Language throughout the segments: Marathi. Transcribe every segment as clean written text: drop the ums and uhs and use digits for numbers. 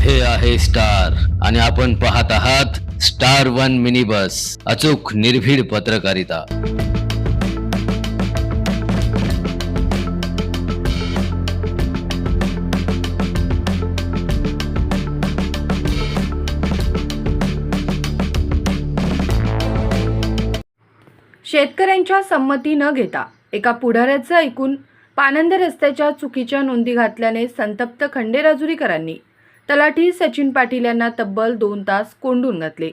हे आहे स्टार आणि आपण पाहत आहात स्टार वन मिनी बस, अचूक निर्भीड पत्रकारिता। शेतकऱ्यांच्या संमती न घेता एका पुढाऱ्याचं ऐकून पानंद रस्त्याच्या चुकीच्या नोंदी घातल्याने संतप्त खंडेराजुरीकरांनी तलाठी सचिन पाटील यांना तब्बल 2 तास कोंडून घातले।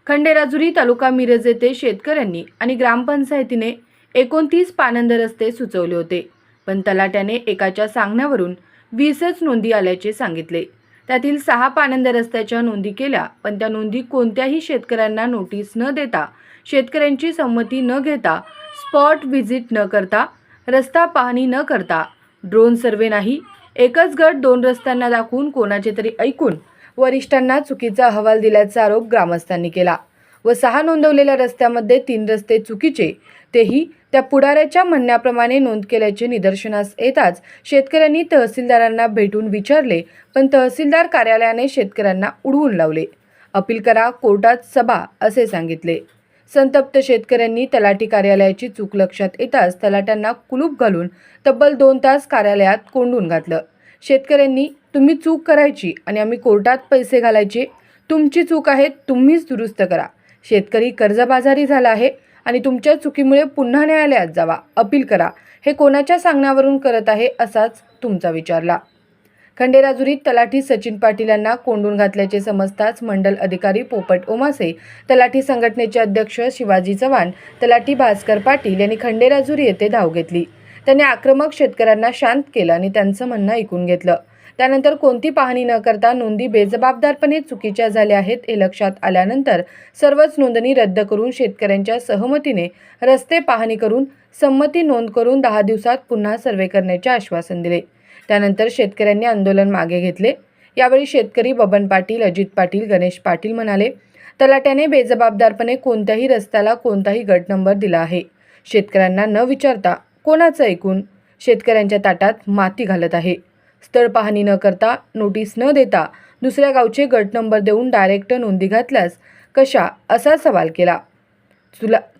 खंडेराजुरी तालुका मिरज येथे शेतकऱ्यांनी आणि ग्रामपंचायतीने 29 पानंद रस्ते सुचवले होते, पण तलाट्याने एकाच्या सांगण्यावरून 20च नोंदी आल्याचे सांगितले। त्यातील 6 पानंद रस्त्याच्या नोंदी केल्या, पण त्या नोंदी कोणत्याही शेतकऱ्यांना नोटीस न देता, शेतकऱ्यांची संमती न घेता, स्पॉट व्हिजिट न करता, रस्ता पाहणी न करता, ड्रोन सर्वे नाही, एकच गट 2 रस्त्यांना दाखवून कोणाचे तरी ऐकून वरिष्ठांना चुकीचा अहवाल दिल्याचा आरोप ग्रामस्थांनी केला व 6 नोंदवलेल्या रस्त्यामध्ये 3 रस्ते चुकीचे, तेही त्या पुढाऱ्याच्या म्हणण्याप्रमाणे नोंद केल्याचे निदर्शनास येताच शेतकऱ्यांनी तहसीलदारांना भेटून विचारले, पण तहसीलदार कार्यालयाने शेतकऱ्यांना उडवून लावले। अपील करा, कोर्टात सभा असे सांगितले। संतप्त शेतकऱ्यांनी तलाठी कार्यालयाची चूक लक्षात येताच तलाट्यांना कुलूप घालून तब्बल 2 तास कार्यालयात कोंडून घातलं। शेतकऱ्यांनी तुम्ही चूक करायची आणि आम्ही कोर्टात पैसे घालायचे, तुमची चूक आहे, तुम्हीच दुरुस्त करा। शेतकरी कर्जबाजारी झाला आहे आणि तुमच्या चुकीमुळे पुन्हा न्यायालयात जावा, अपील करा, हे कोणाच्या सांगण्यावरून करत आहे असाच तुमचा विचारला। खंडेराजुरीत तलाठी सचिन पाटील यांना कोंडून घातल्याचे समजताच मंडल अधिकारी पोपट ओमासे, तलाठी संघटनेचे अध्यक्ष शिवाजी चव्हाण, तलाठी भास्कर पाटील यांनी खंडेराजुरी येथे धाव घेतली। त्यांनी आक्रमक शेतकऱ्यांना शांत केलं आणि त्यांचं म्हणणं ऐकून घेतलं। त्यानंतर कोणती पाहणी न करता नोंदी बेजबाबदारपणे चुकीच्या झाल्या आहेत हे लक्षात आल्यानंतर सर्वच नोंदणी रद्द करून शेतकऱ्यांच्या सहमतीने रस्ते पाहणी करून संमती नोंद करून 10 दिवसात पुन्हा सर्वे करण्याचे आश्वासन दिले। त्यानंतर शेतकऱ्यांनी आंदोलन मागे घेतले। यावेळी शेतकरी बबन पाटील, अजित पाटील, गणेश पाटील म्हणाले, तलाट्याने बेजबाबदारपणे कोणत्याही रस्त्याला कोणताही गट नंबर दिला आहे। शेतकऱ्यांना न विचारता कोणाचं ऐकून शेतकऱ्यांच्या ताटात माती घालत आहे। स्थळ पाहणी न करता, नोटीस न देता दुसऱ्या गावचे गट नंबर देऊन डायरेक्ट नोंदी घातल्यास कशा असा सवाल केला।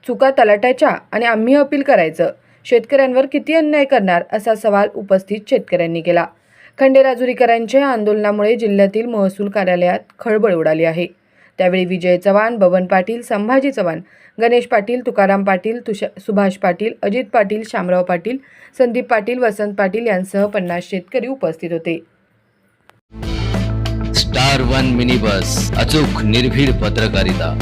चुका तलाट्याच्या आणि आम्ही अपील करायचं, शेतकऱ्यांवर किती अन्याय करणार असा सवाल उपस्थित शेतकऱ्यांनी केला। खंडेराजुरीकरांच्या आंदोलनामुळे जिल्ह्यातील महसूल कार्यालयात खळबळ उडाली आहे। त्यावेळी विजय चव्हाण, बबन पाटील, संभाजी चव्हाण, गणेश पाटील, तुकाराम पाटील, सुभाष पाटील, अजित पाटील, शामराव पाटील, संदीप पाटील, वसंत पाटील यांसह 50 शेतकरी उपस्थित होते। स्टार वन मिनी बस, अचूक निर्भीड पत्रकारिता।